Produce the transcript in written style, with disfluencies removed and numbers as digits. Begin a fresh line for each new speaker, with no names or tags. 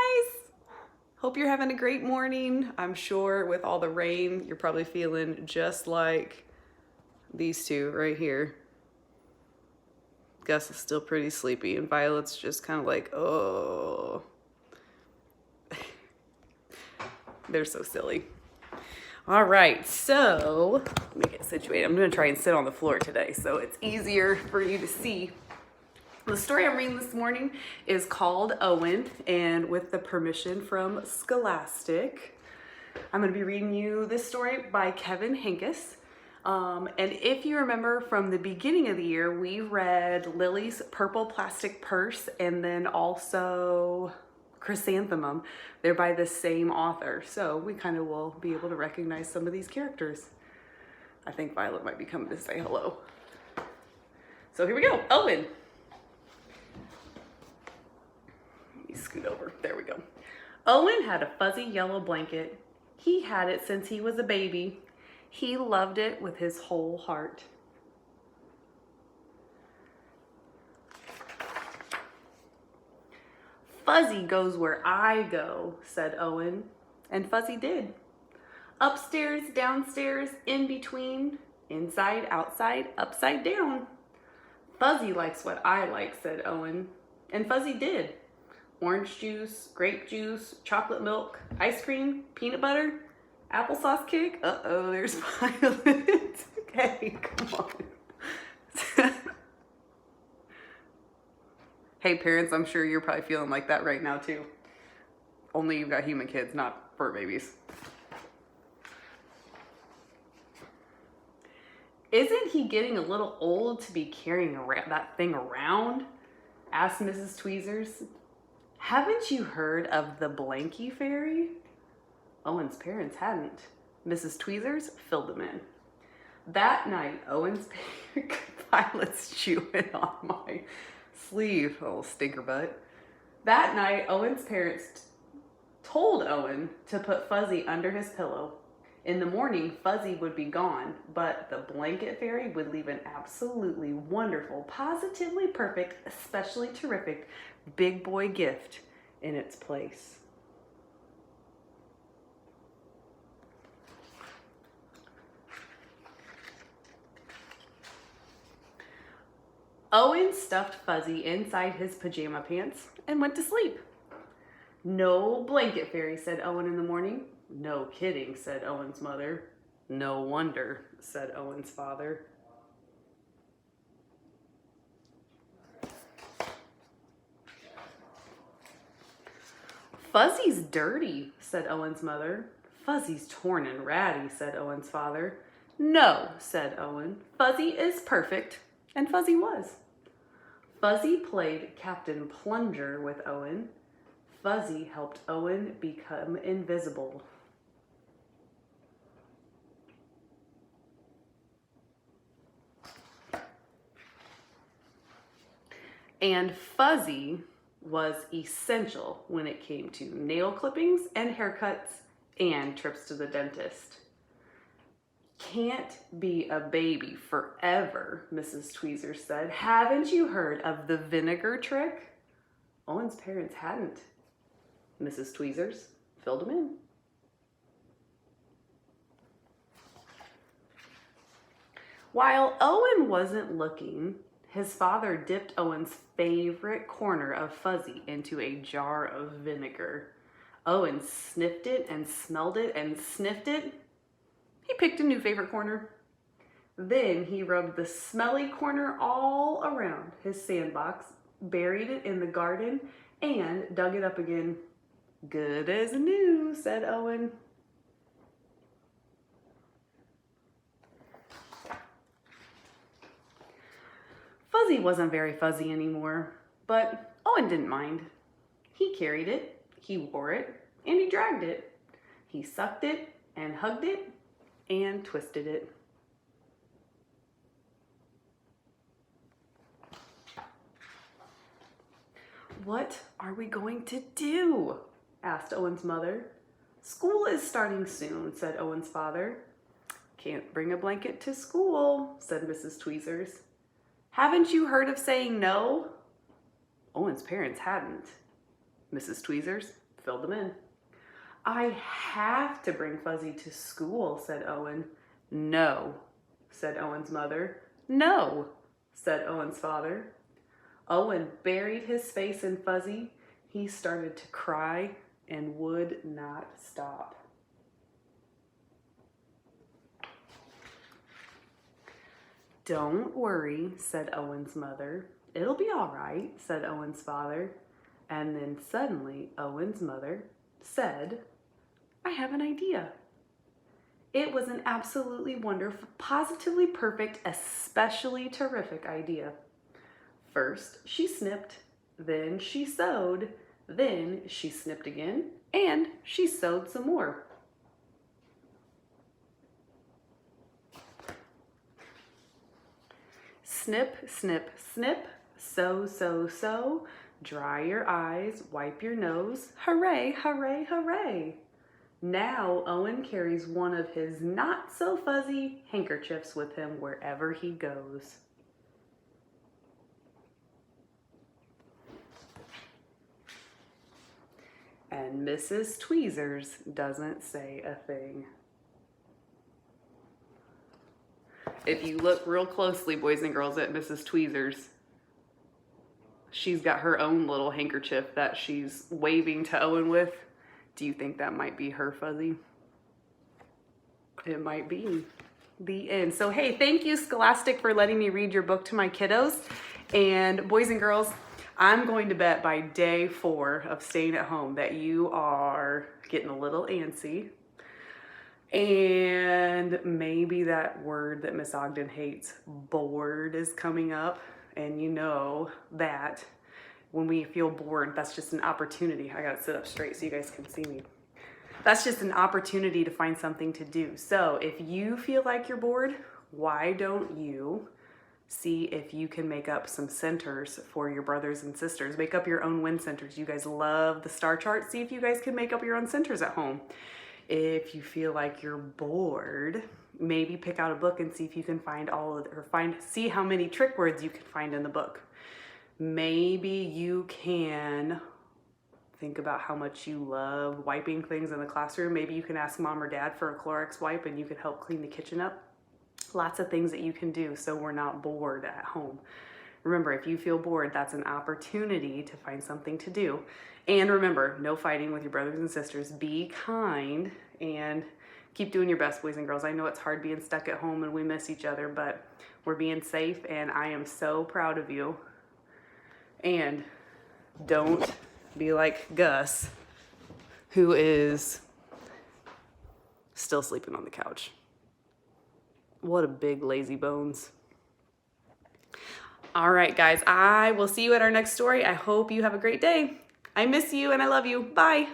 guys! Hope you're having a great morning. I'm sure with all the rain, you're probably feeling just like these two right here. Gus is still pretty sleepy, and Violet's just kind of like, oh. They're so silly. All right, so let me get situated. I'm gonna try and sit on the floor today so it's easier for you to see. The story I'm reading this morning is called Owen, and with the permission from Scholastic, I'm going to be reading you this story by Kevin Henkes. And if you remember from the beginning of the year, we read Lily's Purple Plastic Purse and then also Chrysanthemum. They're by the same author, so we kind of will be able to recognize some of these characters. I think Violet might be coming to say hello. So here we go, Owen. Scoot over. There we go. Owen had a fuzzy yellow blanket. He had it since he was a baby. He loved it with his whole heart. Fuzzy goes where I go, said Owen. And Fuzzy did. Upstairs, downstairs, in between, inside, outside, upside down. Fuzzy likes what I like, said Owen. And Fuzzy did. Orange juice, grape juice, chocolate milk, ice cream, peanut butter, applesauce cake. Uh-oh, there's Violet. Hey, come on. Hey, parents, I'm sure you're probably feeling like that right now, too. Only you've got human kids, not fur babies. Isn't he getting a little old to be carrying that thing around? Asked Mrs. Tweezers. Haven't you heard of the Blanky Fairy? Owen's parents hadn't. Mrs. Tweezers filled them in. That night, Owen's Violet's chewing on my sleeve, little stinker butt. That night, Owen's parents told Owen to put Fuzzy under his pillow. In the morning, Fuzzy would be gone, but the Blanket Fairy would leave an absolutely wonderful, positively perfect, especially terrific big boy gift in its place. Owen stuffed Fuzzy inside his pajama pants and went to sleep. No Blanket Fairy, said Owen in the morning. No kidding, said Owen's mother. No wonder, said Owen's father. Fuzzy's dirty, said Owen's mother. Fuzzy's torn and ratty, said Owen's father. No, said Owen. Fuzzy is perfect, and Fuzzy was. Fuzzy played Captain Plunger with Owen. Fuzzy helped Owen become invisible. And Fuzzy was essential when it came to nail clippings and haircuts and trips to the dentist. Can't be a baby forever, Mrs. Tweezers said. Haven't you heard of the vinegar trick? Owen's parents hadn't. Mrs. Tweezers filled them in. While Owen wasn't looking, his father dipped Owen's favorite corner of Fuzzy into a jar of vinegar. Owen sniffed it and smelled it and sniffed it. He picked a new favorite corner. Then he rubbed the smelly corner all around his sandbox, buried it in the garden, and dug it up again. Good as new, said Owen. Fuzzy wasn't very fuzzy anymore, but Owen didn't mind. He carried it, he wore it, and he dragged it. He sucked it and hugged it and twisted it. What are we going to do? Asked Owen's mother. School is starting soon, said Owen's father. Can't bring a blanket to school, said Mrs. Tweezers. Haven't you heard of saying no? Owen's parents hadn't. Mrs. Tweezers filled them in. I have to bring Fuzzy to school, said Owen. No, said Owen's mother. No, said Owen's father. Owen buried his face in Fuzzy. He started to cry and would not stop. Don't worry, said Owen's mother. It'll be all right, said Owen's father. And then suddenly Owen's mother said, I have an idea. It was an absolutely wonderful, positively perfect, especially terrific idea. First, she snipped, then she sewed, then she snipped again, and she sewed some more. Snip, snip, snip, sew, sew, sew, dry your eyes, wipe your nose, hooray, hooray, hooray. Now Owen carries one of his not-so-fuzzy handkerchiefs with him wherever he goes. And Mrs. Tweezers doesn't say a thing. If you look real closely, boys and girls, at Mrs. Tweezers, she's got her own little handkerchief that she's waving to Owen with. Do you think that might be her Fuzzy? It might be. The end. So hey, thank you, Scholastic, for letting me read your book to my kiddos. And boys and girls, I'm going to bet by day 4 of staying at home that you are getting a little antsy. And maybe that word that Miss Ogden hates, bored, is coming up. And you know that when we feel bored, that's just an opportunity. I gotta sit up straight so you guys can see me. That's just an opportunity to find something to do. So if you feel like you're bored, why don't you see if you can make up some centers for your brothers and sisters? Make up your own wind centers. You guys love the star chart. See if you guys can make up your own centers at home. If you feel like you're bored, maybe pick out a book and see if you can find see how many trick words you can find in the book. Maybe you can think about how much you love wiping things in the classroom. Maybe you can ask mom or dad for a Clorox wipe and you can help clean the kitchen up. Lots of things that you can do so we're not bored at home. Remember, if you feel bored, that's an opportunity to find something to do. And remember, no fighting with your brothers and sisters. Be kind and keep doing your best, boys and girls. I know it's hard being stuck at home and we miss each other, but we're being safe and I am so proud of you. And don't be like Gus, who is still sleeping on the couch. What a big lazy bones. All right, guys, I will see you at our next story. I hope you have a great day. I miss you and I love you. Bye.